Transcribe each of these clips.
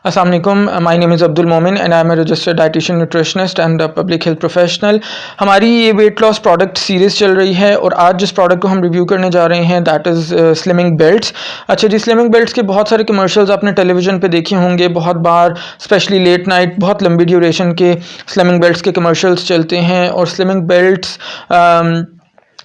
अस्सलाम वालेकुम, my name is Abdul Momin and I am a registered dietitian nutritionist and public health professional. हमारी ये weight loss product series चल रही है और आज जिस प्रोडक्ट को हम रिव्यू करने जा रहे हैं दैट इज़ स्लिमिंग बेल्ट्स। अच्छा जी, स्लिमिंग बेल्ट्स के बहुत सारे कमर्शियल्स आपने टेलीविज़न पे देखे होंगे, बहुत बार स्पेशली लेट नाइट बहुत लंबी ड्यूरेशन के स्लिमिंग बेल्ट्स के कमर्शियल्स चलते हैं और स्लिमिंग बेल्ट्स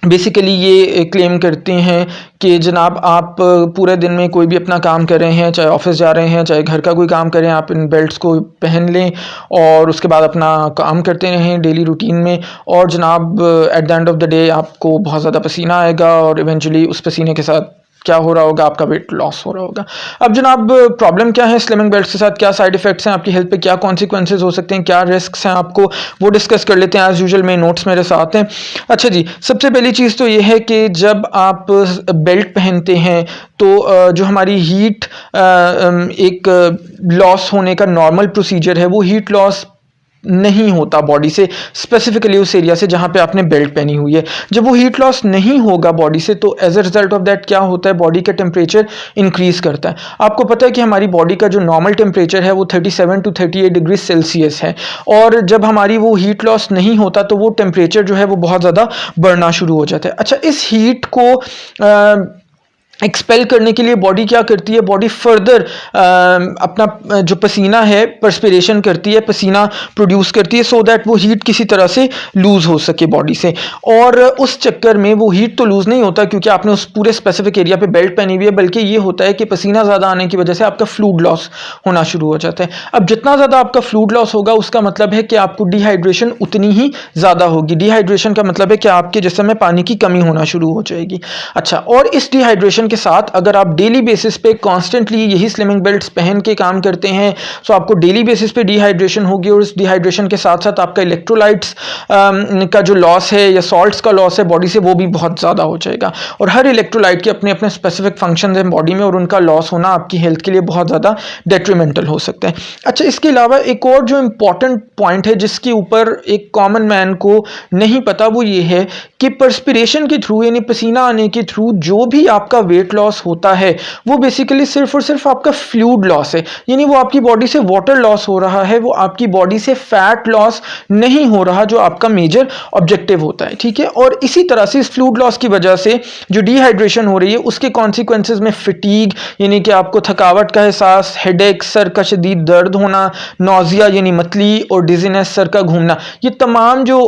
बेसिकली ये क्लेम करते हैं कि जनाब आप पूरे दिन में कोई भी अपना काम कर रहे हैं, चाहे ऑफिस जा रहे हैं, चाहे घर का कोई काम करें, आप इन बेल्ट्स को पहन लें और उसके बाद अपना काम करते रहें डेली रूटीन में। और जनाब at the end of the day आपको बहुत ज़्यादा पसीना आएगा और इवेंचुअली उस पसीने के साथ क्या हो रहा होगा, आपका वेट लॉस हो रहा होगा। अब जनाब प्रॉब्लम क्या है स्लिमिंग बेल्ट्स के साथ, क्या साइड इफेक्ट्स हैं, आपकी हेल्थ पे क्या कॉन्सिक्वेंसेज हो सकते हैं, क्या रिस्क्स हैं आपको, वो डिस्कस कर लेते हैं। एज यूजुअल मेरे नोट्स मेरे साथ हैं। अच्छा जी, सबसे पहली चीज़ तो ये है कि जब आप बेल्ट पहनते हैं तो जो हमारी हीट एक लॉस होने का नॉर्मल प्रोसीजर है वो हीट लॉस नहीं होता बॉडी से, स्पेसिफिकली उस एरिया से जहाँ पे आपने बेल्ट पहनी हुई है। जब वो हीट लॉस नहीं होगा बॉडी से तो as a result of that क्या होता है, बॉडी का टेम्परेचर इंक्रीज करता है। आपको पता है कि हमारी बॉडी का जो नॉर्मल टेम्परेचर है वो 37 to 38 डिग्री सेल्सियस है और जब हमारी वो हीट लॉस नहीं होता तो वो टेम्परेचर जो है वो बहुत ज़्यादा बढ़ना शुरू हो जाता है। अच्छा, इस हीट को एक्सपेल करने के लिए बॉडी क्या करती है, बॉडी फर्दर अपना जो पसीना है पर्सपिरेशन करती है, पसीना प्रोड्यूस करती है सो दैट वो हीट किसी तरह से लूज़ हो सके बॉडी से। और उस चक्कर में वो हीट तो लूज़ नहीं होता क्योंकि आपने उस पूरे स्पेसिफिक एरिया पे बेल्ट पहनी हुई है, बल्कि ये होता है कि पसीना ज़्यादा आने की वजह से आपका फ्लूइड लॉस होना शुरू हो जाता है। अब जितना ज़्यादा आपका फ्लूइड लॉस होगा उसका मतलब है कि आपको डिहाइड्रेशन उतनी ही ज़्यादा होगी। डिहाइड्रेशन का मतलब है कि आपके जिस्म में पानी की कमी होना शुरू हो जाएगी। अच्छा, और इस डिहाइड्रेशन के साथ अगर आप डेली बेसिस पे कॉन्स्टेंटली यही स्लिमिंग बेल्ट्स पहन के काम करते हैं तो आपको डेली बेसिस पे डिहाइड्रेशन होगी और इस डिहाइड्रेशन के साथ साथ आपका इलेक्ट्रोलाइट्स का जो लॉस है या सॉल्ट्स का लॉस है बॉडी से वो भी बहुत ज़्यादा हो जाएगा। और हर इलेक्ट्रोलाइट के अपने अपने स्पेसिफिक फंक्शंस हैं बॉडी में और उनका लॉस होना आपकी हेल्थ के लिए बहुत ज़्यादा डेट्रीमेंटल हो सकता है। अच्छा, इसके अलावा एक और जो इम्पॉर्टेंट पॉइंट है जिसके ऊपर एक कॉमन मैन को नहीं पता वो ये है कि पर्सपिरेशन के थ्रू यानी पसीना आने के थ्रू जो भी आपका वेट लॉस होता है वो बेसिकली सिर्फ और सिर्फ आपका फ्लूइड लॉस है, यानी वो आपकी बॉडी से वाटर लॉस हो रहा है, वो आपकी बॉडी से फैट लॉस नहीं हो रहा जो आपका मेजर ऑब्जेक्टिव होता है। ठीक है, और इसी तरह से इस फ्लूइड लॉस की वजह से जो डिहाइड्रेशन हो रही है उसके कॉन्सिक्वेंसेज में फिटीग यानी कि आपको थकावट का एहसास, हेडेक, सर का शदीद दर्द होना, नौजिया यानी मतली और डिजीनेस, सर का घूमना, ये तमाम जो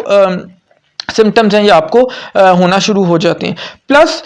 सिम्टम्स हैं ये आपको होना शुरू हो जाते हैं। प्लस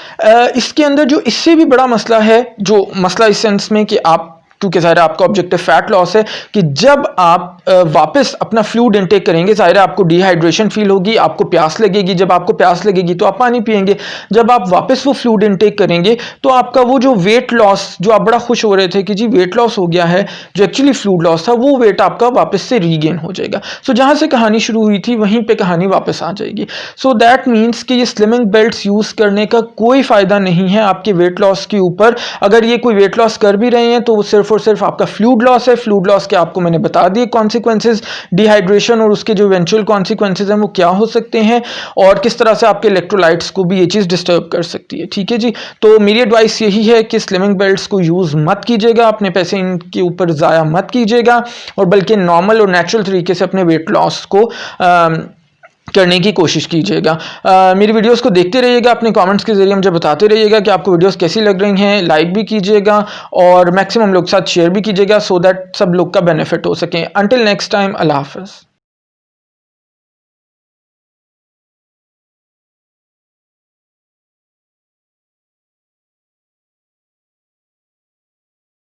इसके अंदर जो इससे भी बड़ा मसला है, जो मसला इस सेंस में कि आप क्योंकि ज़ाहिर है आपका ऑब्जेक्टिव फैट लॉस है, कि जब आप वापस अपना फ्लूइड इनटेक करेंगे ज़ाहिर है आपको डिहाइड्रेशन फील होगी, आपको प्यास लगेगी, जब आपको प्यास लगेगी तो आप पानी पिएंगे, जब आप वापस वो फ्लूइड इनटेक करेंगे तो आपका वो जो वेट लॉस, जो आप बड़ा खुश हो रहे थे कि जी वेट लॉस हो गया है, जो एक्चुअली फ्लूइड लॉस था वो वेट आपका वापस से रीगेन हो जाएगा। सो जहाँ से कहानी शुरू हुई थी वहीं पर कहानी वापस आ जाएगी। सो दैट मीन्स कि ये स्लिमिंग बेल्ट्स यूज़ करने का कोई फ़ायदा नहीं है आपके वेट लॉस के ऊपर। अगर ये कोई वेट लॉस कर भी रहे हैं तो वो सिर्फ और सिर्फ आपका फ्लूइड लॉस है। फ्लूइड लॉस के आपको मैंने बता दिए कॉन्सिक्वेंसेज, डिहाइड्रेशन और उसके जो इवेंचुअल कॉन्सिक्वेंसेज हैं वो क्या हो सकते हैं और किस तरह से आपके इलेक्ट्रोलाइट्स को भी ये चीज़ डिस्टर्ब कर सकती है। ठीक है जी, तो मेरी एडवाइस यही है कि स्लिमिंग बेल्ट्स को यूज़ मत कीजिएगा, अपने पैसे इनके ऊपर ज़ाया मत कीजिएगा और बल्कि नॉर्मल और नेचुरल तरीके से अपने वेट लॉस को करने की कोशिश कीजिएगा। मेरी वीडियोस को देखते रहिएगा, अपने कमेंट्स के जरिए मुझे बताते रहिएगा कि आपको वीडियोस कैसी लग रही हैं, लाइक भी कीजिएगा और मैक्सिमम लोग के साथ शेयर भी कीजिएगा सो दैट सब लोग का बेनिफिट हो सके। अंटिल नेक्स्ट टाइम, अल्लाह हाफ़िज़।